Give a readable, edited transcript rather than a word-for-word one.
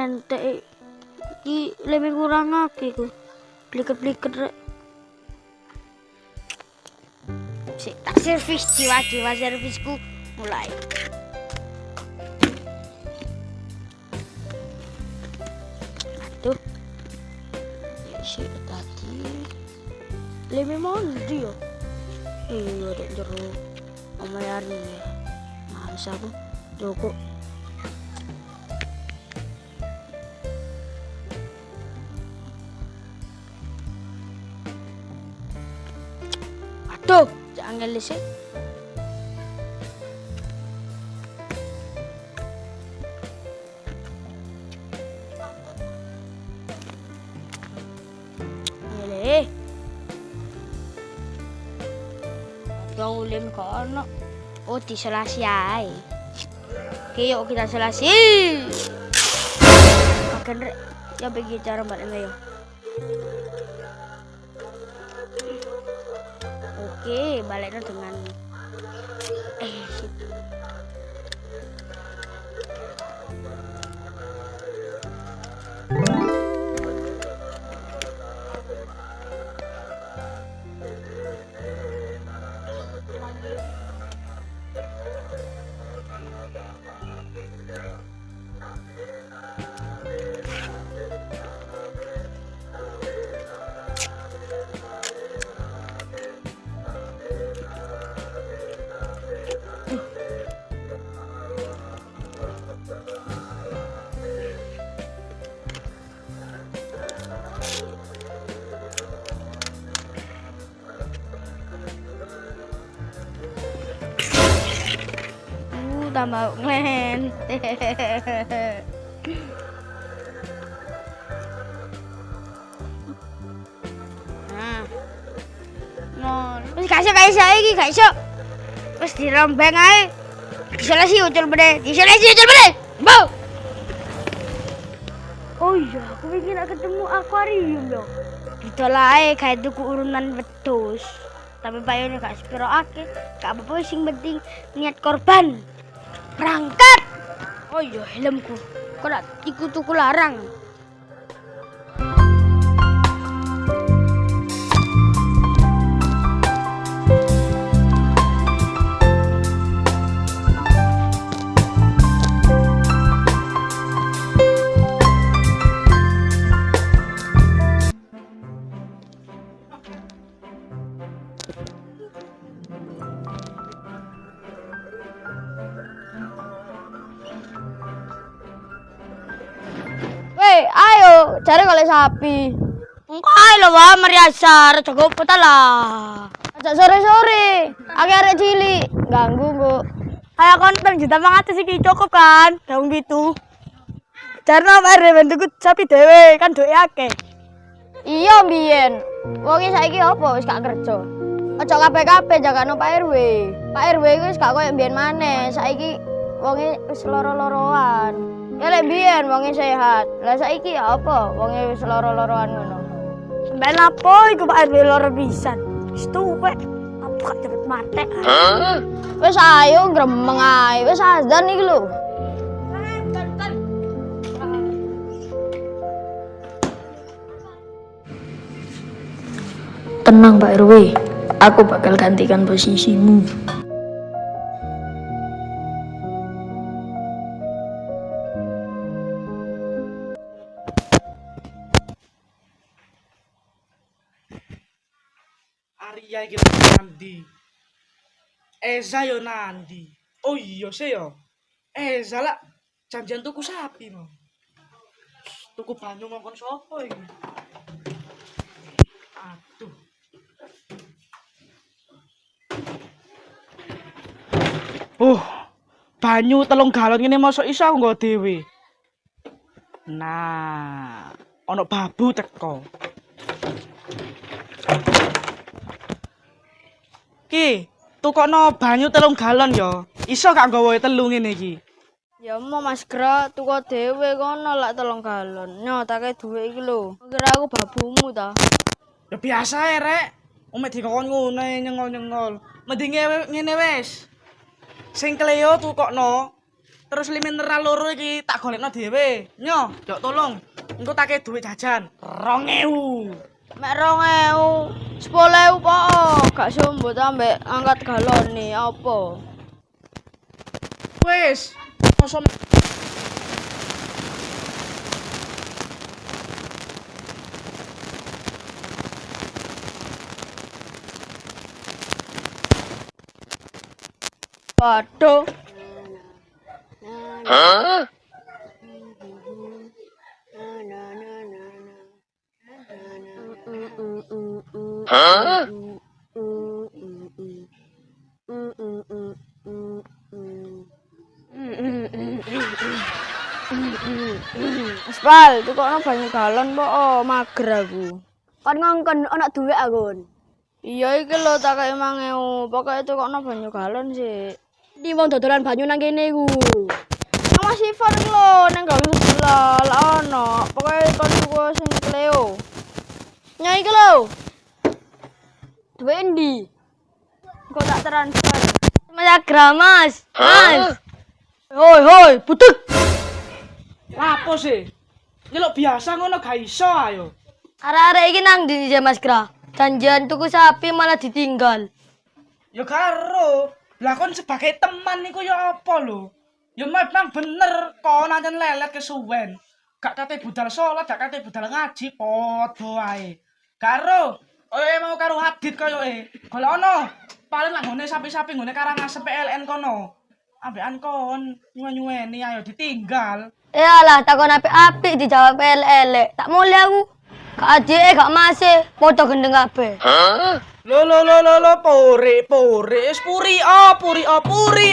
entek iki leme kurang akeh ku. Pliket-pliket rek. Sik tak servis jiwa-jiwa servisku mulai. Aduh. Sik tadi. Leme mondi yo. Iya dek jero. Omayan ini. Males aku. Joko. Aduh, jangan ngelis. Ngele. Kau ulim kono. Oh, diselasi ae. Oke, yuk kita selasi. Makan rek. Ya pergi cara mbak yo. Oke, baliknya dengan shit. Tambah nglen. Nah. Wis gak iso iki, gak iso. Wis dirombeng ae. Diselesi ucul bede, Mbok. Oh iya, aku pengen ketemu akuarium yo. Ditolae gawe tuku urunan wedhus. Tapi bayarnya gak sepiro akeh. Gak apa-apa sing penting niat korban. Berangkat. Oh iya helmku. Kok nak ikut tuku larang. Ayo, cari kali sapi. Engkai lho wae meriasar, jago peta lah. Aja sore-sore, arek cilik, ganggu kok. Kayak konten juta mangatus iki cukup kan? Daun gitu. Jarno bare bentukku sapi dhewe kan duwe akeh. Iya mbiyen. Wong iki saiki opo wis gak kerja. Aja kabeh-kabeh jagano Pak RW. Pak RW iku wis gak koyo mbiyen maneh. Saiki wonge wis loro-loroan. Ya lek biyen wonge sehat. Lah saiki ya apa? Wonge wis loro-loroan ngono. Sampeyan apa iku Pak RW loro pisan? Wis tuwek. Apa gak cepet mati? Wis ayo gremeng ae. Wis azan iki lho. Tenang Pak RW, aku bakal gantikan posisimu. Arya iki nandi. Eza yo nandi. Oh iya sih yo. Eza lah janjian tuku sapi mau. Tuku banyu ngongkon sapa iki? Aduh. Banyu 3 galon ngene mosok iso aku nggo dhewe. Nah, ono babu teko. Ki, tukokno banyu 3 galon yo. Iso gak nggawa 3 ngene iki? Ya mau Mas Gra tuku dhewe kono lak 3 galon. Nyotake dhuwit iki lho. Kira aku babumu ta. Ya biasa ae rek. Umek dikon ngono nyengol-nyengol. Mending ngene wis. Sing Cleo tukokno Terus li mineral loro iki tak golekno dhewe. Nyo, yo tolong. Engko tak kei duit jajan 2000. Mek 2000, 10.000 po. Gak sumbut ambek angkat galon nih apa? Wis, mosok Waduh. Aspal, tukokno banyu galon po, mager aku. Kan ngongkon ana duit aku. Iya iki lho tak kei 5.000, pokoke tukokno banyu galon sih. Di wong dodolan banyu nang kene iku. Nang Mas Ivan iki lho, nang gang sebelah lah ono. Pokoke kon tuku sing Cleo. Nyai iki lho. Duit endi? Kok tak transfer. Mas, Mas. Mas. Hoi, butek. lapo sih? Nyeluk biasa ngono gak iso ayo. Arek-arek iki nang ndi ya Mas Gra? Janjian tuku sapi malah ditinggal. Ya karo. Lah kon sebagai teman niku ya apa lho? Ya memang bener kon ancen lelet kesuwen. Gak kate budal salat, gak kate budal ngaji, padha ae. Karo, mau karo Hadid koyoke. Golekno. Paling lah ngene sapi-sapi ngene Karangasem PLN kono. Ambekan kon nyuwen-nyuweni ayo ditinggal. Iyalah takon apik-apik dijawab elek. Tak mulih aku. Gak adike, gak mase, padha gendeng kabeh. Lo, puri, puri, puri, puri,